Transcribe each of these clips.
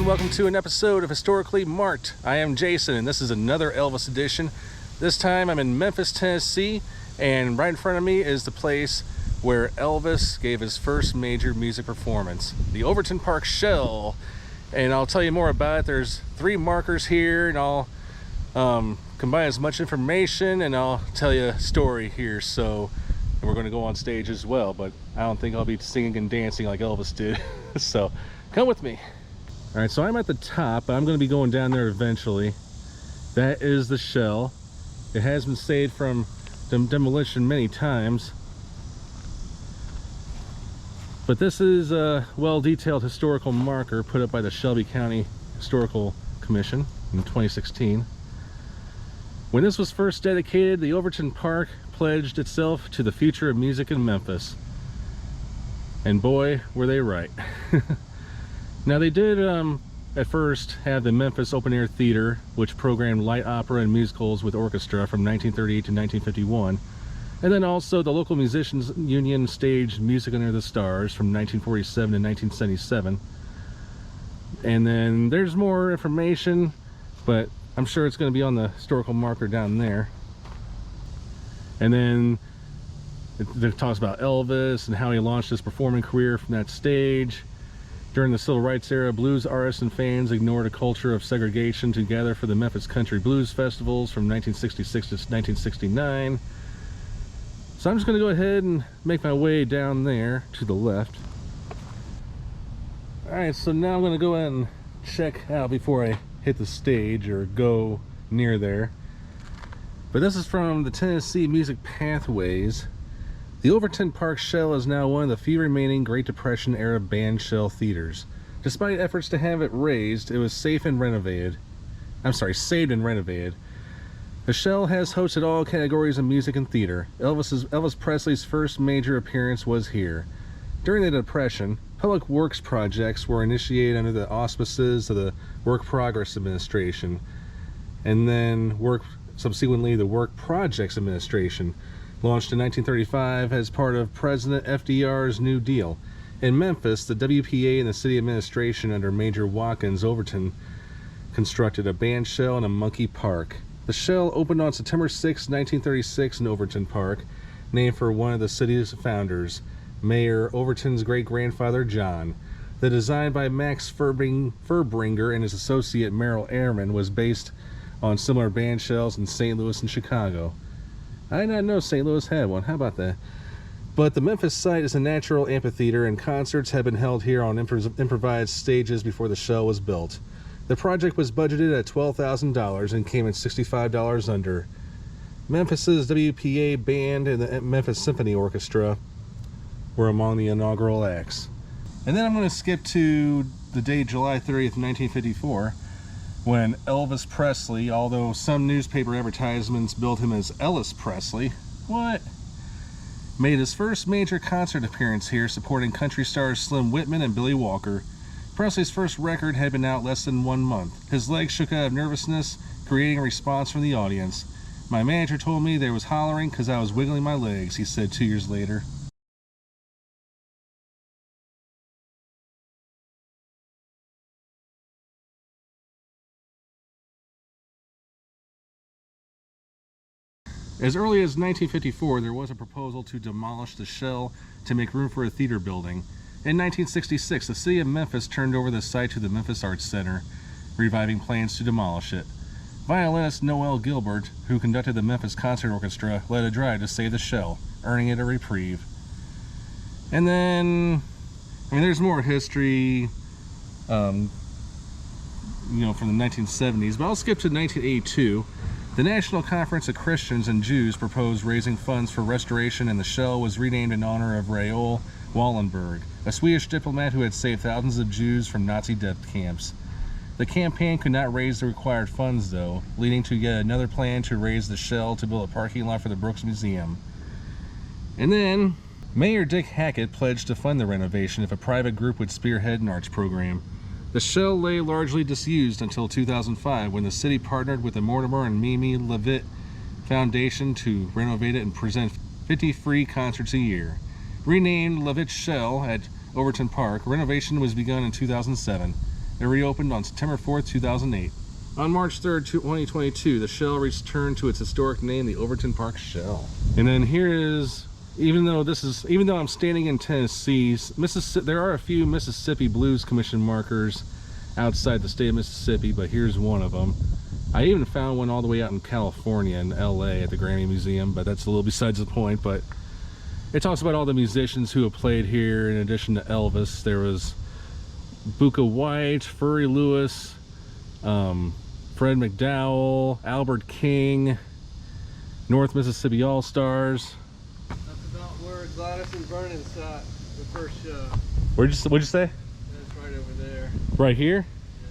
welcome to an episode of Historically Marked. I am Jason, and this is another Elvis edition. This time I'm in Memphis, Tennessee, and right in front of me is the place where Elvis gave his first major music performance, the Overton Park Shell. And I'll tell you more about it. There's 3 markers here, and I'll combine as much information, and I'll tell you a story here. So, and we're going to go on stage as well, but I don't think I'll be singing and dancing like Elvis did. So come with me. All right, so I'm at the top. I'm going to be going down there eventually. That is the shell. It has been saved from demolition many times, but this is a well-detailed historical marker put up by the Shelby County Historical Commission in 2016. When this was first dedicated, the Overton Park pledged itself to the future of music in Memphis. And boy, were they right. Now they did at first have the Memphis Open Air Theater, which programmed light opera and musicals with orchestra from 1938 to 1951. And then also the local musicians union staged Music Under the Stars from 1947 to 1977. And then there's more information, but I'm sure it's going to be on the historical marker down there. And then it talks about Elvis and how he launched his performing career from that stage. During the Civil Rights era, blues artists and fans ignored a culture of segregation to gather for the Memphis Country Blues Festivals from 1966 to 1969. So I'm just going to go ahead and make my way down there to the left. Alright, so now I'm going to go ahead and check out before I hit the stage or go near there. But this is from the Tennessee Music Pathways. The Overton Park Shell is now one of the few remaining Great Depression era band shell theaters. Despite efforts to have it razed, it was saved and renovated. The shell has hosted all categories of music and theater. Elvis Presley's first major appearance was here. During the Depression, public works projects were initiated under the auspices of the Work Progress Administration, and then subsequently the Work Projects Administration, launched in 1935 as part of President FDR's New Deal. In Memphis, the WPA and the city administration under Major Watkins Overton constructed a band shell and a monkey park. The shell opened on September 6, 1936 in Overton Park, named for one of the city's founders, Mayor Overton's great-grandfather John. The design by Max Furbringer and his associate Merrill Ehrman was based on similar band shells in St. Louis and Chicago. I did not know St. Louis had one. How about that? But the Memphis site is a natural amphitheater, and concerts have been held here on improvised stages before the shell was built. The project was budgeted at $12,000 and came in $65 under. Memphis's WPA band and the Memphis Symphony Orchestra were among the inaugural acts. And then I'm going to skip to the date July 30th, 1954. When Elvis Presley, although some newspaper advertisements billed him as Ellis Presley, made his first major concert appearance here, supporting country stars Slim Whitman and Billy Walker. Presley's first record had been out less than 1 month. His legs shook out of nervousness, creating a response from the audience. "My manager told me there was hollering because I was wiggling my legs," he said 2 years later. As early as 1954, there was a proposal to demolish the shell to make room for a theater building. In 1966, the city of Memphis turned over the site to the Memphis Arts Center, reviving plans to demolish it. Violinist Noel Gilbert, who conducted the Memphis Concert Orchestra, led a drive to save the shell, earning it a reprieve. And then, there's more history, from the 1970s, but I'll skip to 1982. The National Conference of Christians and Jews proposed raising funds for restoration, and the shell was renamed in honor of Raoul Wallenberg, a Swedish diplomat who had saved thousands of Jews from Nazi death camps. The campaign could not raise the required funds, though, leading to yet another plan to raise the shell to build a parking lot for the Brooks Museum. And then, Mayor Dick Hackett pledged to fund the renovation if a private group would spearhead an arts program. The shell lay largely disused until 2005, when the city partnered with the Mortimer and Mimi Levitt Foundation to renovate it and present 50 free concerts a year. Renamed Levitt Shell at Overton Park, renovation was begun in 2007. It reopened on September 4th, 2008. On March 3rd, 2022, the Shell returned to its historic name, the Overton Park Shell. And then here is, even though I'm standing in Tennessee, Mississippi, there are a few Mississippi Blues Commission markers outside the state of Mississippi, but here's one of them. I even found one all the way out in California, in LA, at the Grammy Museum, but that's a little besides the point. But it talks about all the musicians who have played here. In addition to Elvis, there was Buka White, Furry Lewis, Fred McDowell, Albert King, North Mississippi All-Stars. That's about where Gladys and Vernon sat the first show. What'd you say? That's right over there. Right here? Yeah.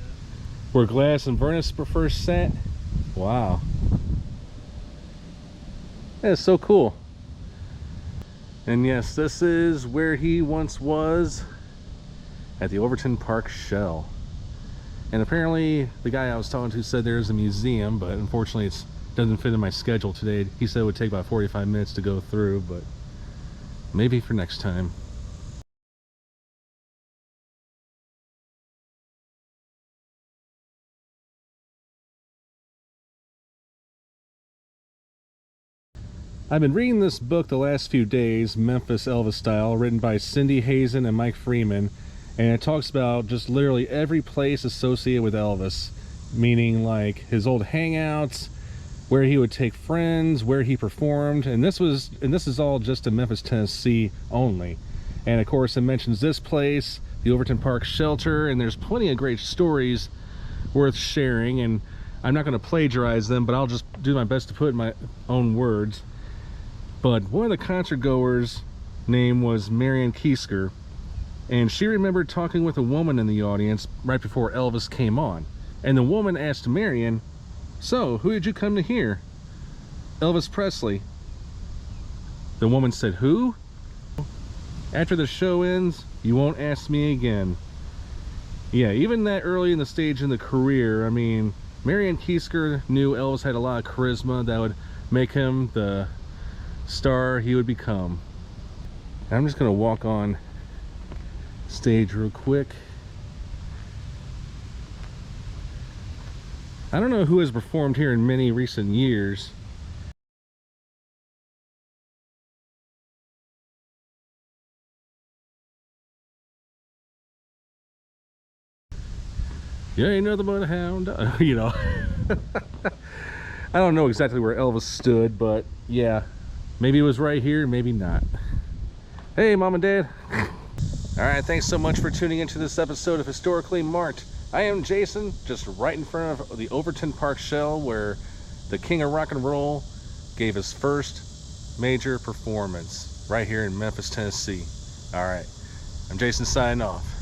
Where Gladys and Vernon first sat? Wow. That is so cool. And yes, this is where he once was, at the Overton Park Shell. And apparently the guy I was talking to said there's a museum, but unfortunately it doesn't fit in my schedule today. He said it would take about 45 minutes to go through, but maybe for next time. I've been reading this book the last few days, Memphis Elvis Style, written by Cindy Hazen and Mike Freeman, and it talks about just literally every place associated with Elvis, meaning like his old hangouts, where he would take friends, where he performed, and this is all just in Memphis, Tennessee only. And of course it mentions this place, the Overton Park Shelter, and there's plenty of great stories worth sharing, and I'm not going to plagiarize them, but I'll just do my best to put in my own words. But one of the concert goers' name was Marion Keisker, and she remembered talking with a woman in the audience right before Elvis came on. And the woman asked Marion, "So, who did you come to hear?" "Elvis Presley." The woman said, "Who?" "After the show ends, you won't ask me again." Yeah, even that early in the stage in the career, I mean, Marion Keisker knew Elvis had a lot of charisma that would make him the star he would become. And I'm just gonna walk on stage real quick. I don't know who has performed here in many recent years. You ain't nothing but a hound dog, you know. I don't know exactly where Elvis stood, but yeah, maybe it was right here, maybe not. Hey, Mom and Dad. All right, thanks so much for tuning into this episode of Historically Marked. I am Jason, just right in front of the Overton Park Shell, where the king of rock and roll gave his first major performance right here in Memphis, Tennessee. All right, I'm Jason signing off.